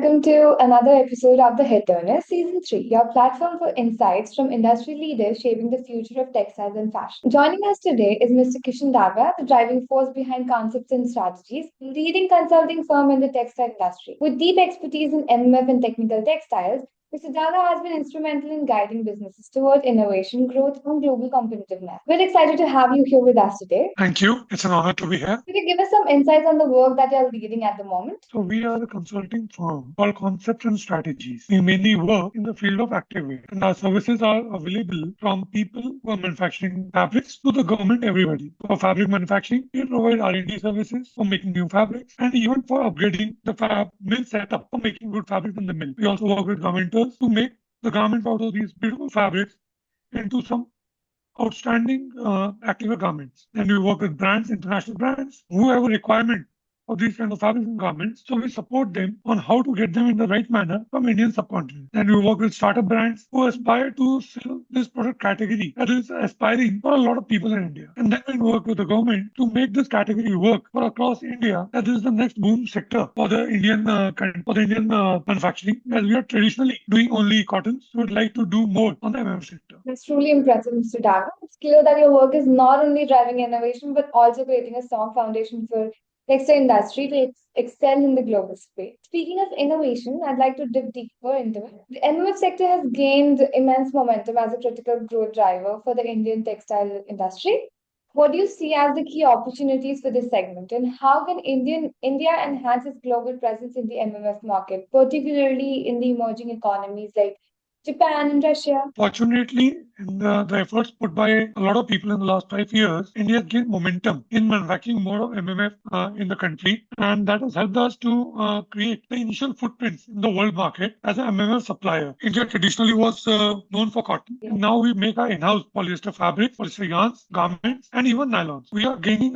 welcome to another episode of The Headturners Season 3, your platform for insights from industry leaders shaping the future of textiles and fashion. Joining us today is Mr. Kishan Daga, the driving force behind concepts and strategies, leading consulting firm in the textile industry. With deep expertise in MMF and technical textiles, Mr. Daga has been instrumental in guiding businesses toward innovation, growth, and global competitiveness. We're excited to have you here with us today. Thank you. It's an honor to be here. Could you give us some insights on the work that you're leading at the moment? So we are a consulting firm called Concepts and Strategies. We mainly work in the field of activewear, and our services are available from people who are manufacturing fabrics to the government, everybody. For fabric manufacturing, we provide R&D services for making new fabrics and even for upgrading the mill setup for making good fabric in the mill. We also work with garmenters to make the garments out of these beautiful fabrics into some outstanding activewear garments. And we work with brands, international brands, who have a requirement for these kind of fabrics and garments. So we support them on how to get them in the right manner from Indian subcontinent. And we work with startup brands who aspire to sell this product category that is aspiring for a lot of people in India. And then we work with the government to make this category work for across India. That is the next boom sector for the Indian manufacturing. As we are traditionally doing only cottons, we would like to do more on the MMF sector. That's truly impressive, Mr. Daga. It's clear that your work is not only driving innovation but also creating a strong foundation for textile industry to excel in the global space. Speaking of innovation, I'd like to dip deeper into it. The MMF sector has gained immense momentum as a critical growth driver for the Indian textile industry. What do you see as the key opportunities for this segment, and how can India enhance its global presence in the MMF market, particularly in the emerging economies like Japan and Russia? Fortunately, in the efforts put by a lot of people in the last 5 years, India has gained momentum in manufacturing more of MMF in the country, and that has helped us to create the initial footprints in the world market as an MMF supplier. India traditionally was known for cotton, and now we make our in-house polyester fabric, polyester yarns, garments, and even nylons. We are gaining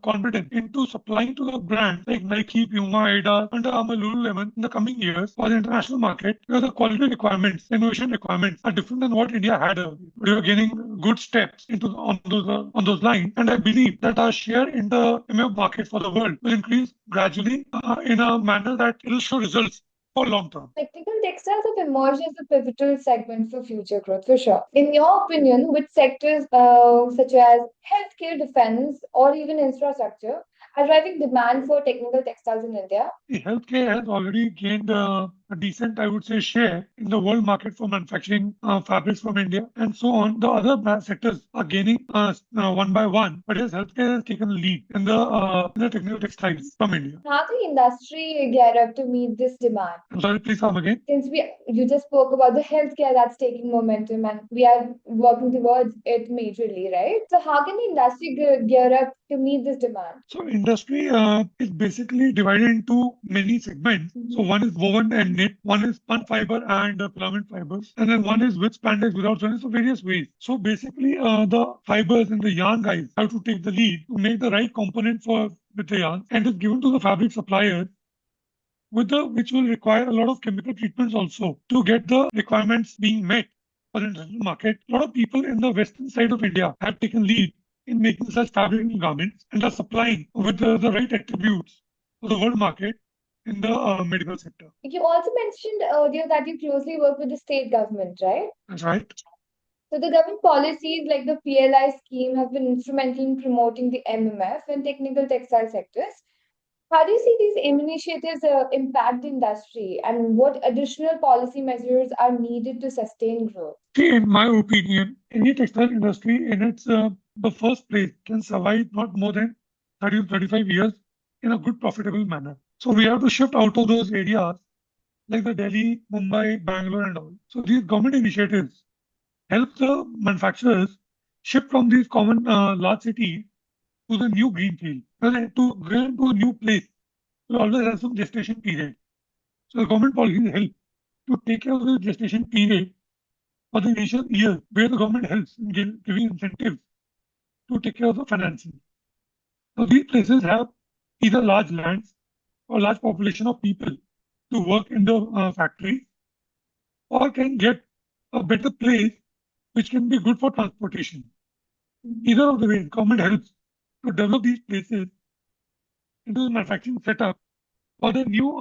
confidence into supplying to the brands like Nike, Puma, Adidas, Under Armour, Lululemon in the coming years for the international market, where the quality requirements, innovation requirements are different than what India had earlier. We are gaining good steps on those lines, and I believe that our share in the MF market for the world will increase gradually in a manner that it will show results for long term. Technical textiles have emerged as a pivotal segment for future growth, for sure. In your opinion, which sectors such as healthcare, defense, or even infrastructure are driving demand for technical textiles in India? The healthcare has already gained a decent, I would say, share in the world market for manufacturing fabrics from India, and so on. The other sectors are gaining one by one, but yes, healthcare has taken lead in the technical textiles from India. How the industry gear up to meet this demand? I'm sorry, please come again. Since you just spoke about the healthcare that's taking momentum and we are working towards it majorly, right? So how can the industry gear up to meet this demand? So industry is basically divided into many segments. So one is woven and knit, one is spun fiber and filament fibers, and then one is with spandex, without spandex, so various ways. So basically, the fibers and the yarn guys have to take the lead to make the right component for with the yarn, and it's given to the fabric supplier which will require a lot of chemical treatments also to get the requirements being met for the international market. A lot of people in the western side of India have taken lead in making such fabric and garments and are supplying with the right attributes to the world market in the medical sector. You also mentioned earlier that you closely work with the state government, right? That's right. So the government policies like the PLI scheme have been instrumental in promoting the MMF and technical textile sectors. How do you see these initiatives impact the industry, and what additional policy measures are needed to sustain growth? See, in my opinion, any textile industry in its the first place can survive not more than 30 to 35 years in a good profitable manner. So we have to shift out of those areas like the Delhi, Mumbai, Bangalore, and all. So these government initiatives help the manufacturers shift from these common large cities to the new green field. Well, to go into a new place will always have some gestation period. So the government policies help to take care of the gestation period for the initial year, where the government helps in giving incentives to take care of the financing. Now these places have either large lands or large population of people to work in the factories, or can get a better place which can be good for transportation. Either of the ways, government helps to develop these places into the manufacturing setup for the new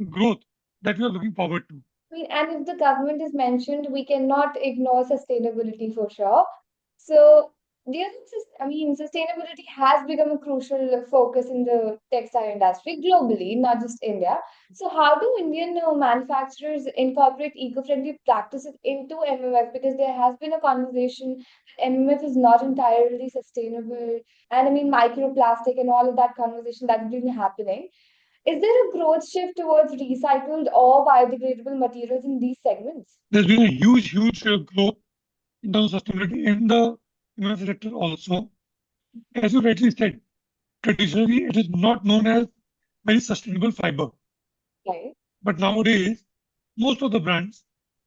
growth that we are looking forward to. I mean, and if the government is mentioned, we cannot ignore sustainability for sure. So, do you think, I mean, sustainability has become a crucial focus in the textile industry globally, not just India. So, how do Indian manufacturers incorporate eco-friendly practices into MMF? Because there has been a conversation that MMF is not entirely sustainable, and I mean, microplastic and all of that conversation that's been happening. Is there a growth shift towards recycled or biodegradable materials in these segments? There's been a huge growth in terms of sustainability in the MF sector also. As you rightly said, traditionally it is not known as very sustainable fiber. Right. But nowadays, most of the brands,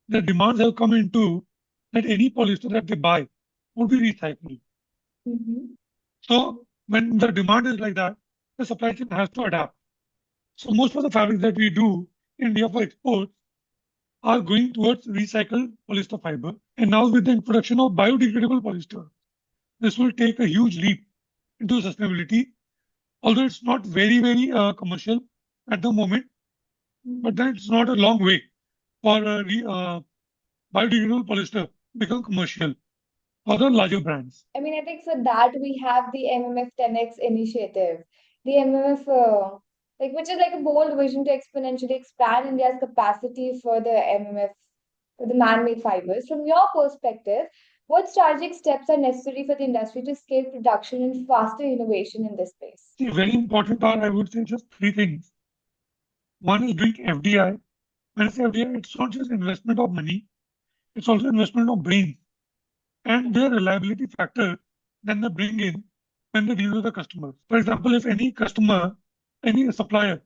their demands have come into that any polyester that they buy would be recycled. Mm-hmm. So when the demand is like that, the supply chain has to adapt. So most of the fabrics that we do in India for export are going towards recycled polyester fiber. And now with the introduction of biodegradable polyester, this will take a huge leap into sustainability, although it's not very commercial at the moment, but then it's not a long way for biodegradable polyester become commercial for the larger brands. I mean, I think for that we have the MMF 10x initiative. The MMF, which is like a bold vision to exponentially expand India's capacity for the MMF, for the man-made fibers. From your perspective, what strategic steps are necessary for the industry to scale production and faster innovation in this space? See, very important are, I would say, just three things. One is doing FDI. When I say FDI, it's not just investment of money, it's also investment of brains and their reliability factor that they bring in when they deal with the customers. For example, if any customer, any supplier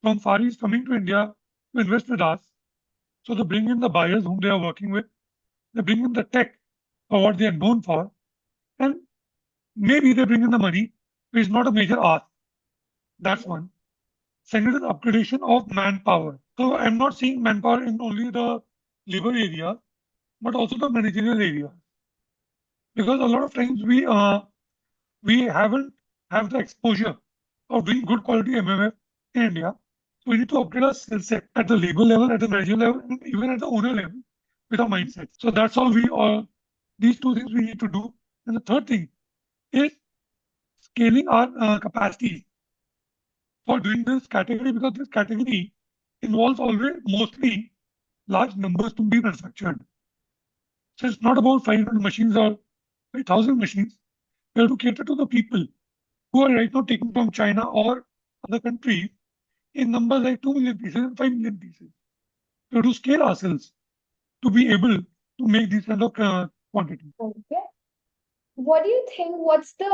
from Far East coming to India to invest with us, so they bring in the buyers whom they are working with, they bring in the tech for what they are known for, and maybe they bring in the money, which is not a major ask. That's one. Second is upgradation of manpower. So I'm not seeing manpower in only the labor area, but also the managerial area. Because a lot of times we haven't have the exposure of doing good quality MMF in India. So we need to upgrade our skill set at the labor level, at the managerial level, and even at the owner level with our mindset. So that's all we all these two things we need to do. And the third thing is scaling our capacity for doing this category because this category involves always mostly large numbers to be manufactured. So it's not about 500 machines or 5,000 machines. We have to cater to the people who are right now taking from China or other countries in numbers like 2 million pieces and 5 million pieces. We have to scale ourselves to be able to make these kind of quantities. Okay. What do you think? What's the,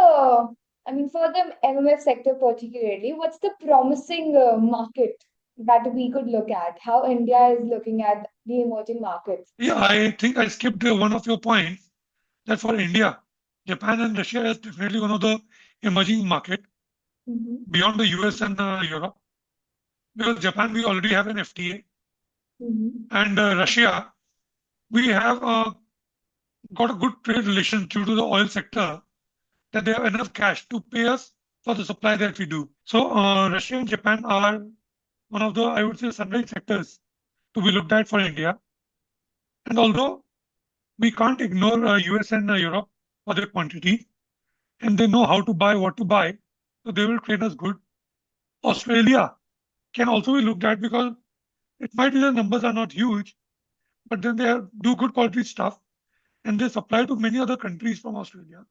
I mean, for the MMF sector particularly, what's the promising market that we could look at? How India is looking at the emerging markets? Yeah, I think I skipped one of your points that for India, Japan and Russia is definitely one of the emerging market Mm-hmm. beyond the US and Europe. Because Japan, we already have an FTA, Mm-hmm. and Russia, we have got a good trade relation due to the oil sector that they have enough cash to pay us for the supply that we do. So Russia and Japan are one of the, I would say, sunrise sectors to be looked at for India. And although we can't ignore US and Europe for their quantity, and they know how to buy, what to buy, so they will trade us good. Australia can also be looked at because it might be the numbers are not huge, but then they do good quality stuff and they supply to many other countries from Australia.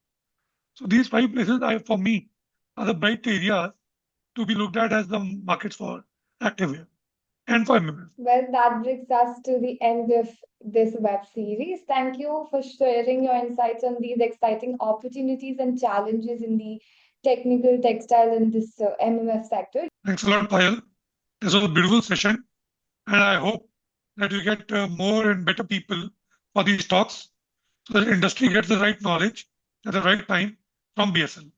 So these five places, for me, are the bright areas to be looked at as the markets for activewear and for MMF. Well, that brings us to the end of this web series. Thank you for sharing your insights on these exciting opportunities and challenges in the technical textile and this MMF sector. Thanks a lot, Payal. This was a beautiful session, and I hope that you get more and better people for these talks so that the industry gets the right knowledge at the right time from BSL.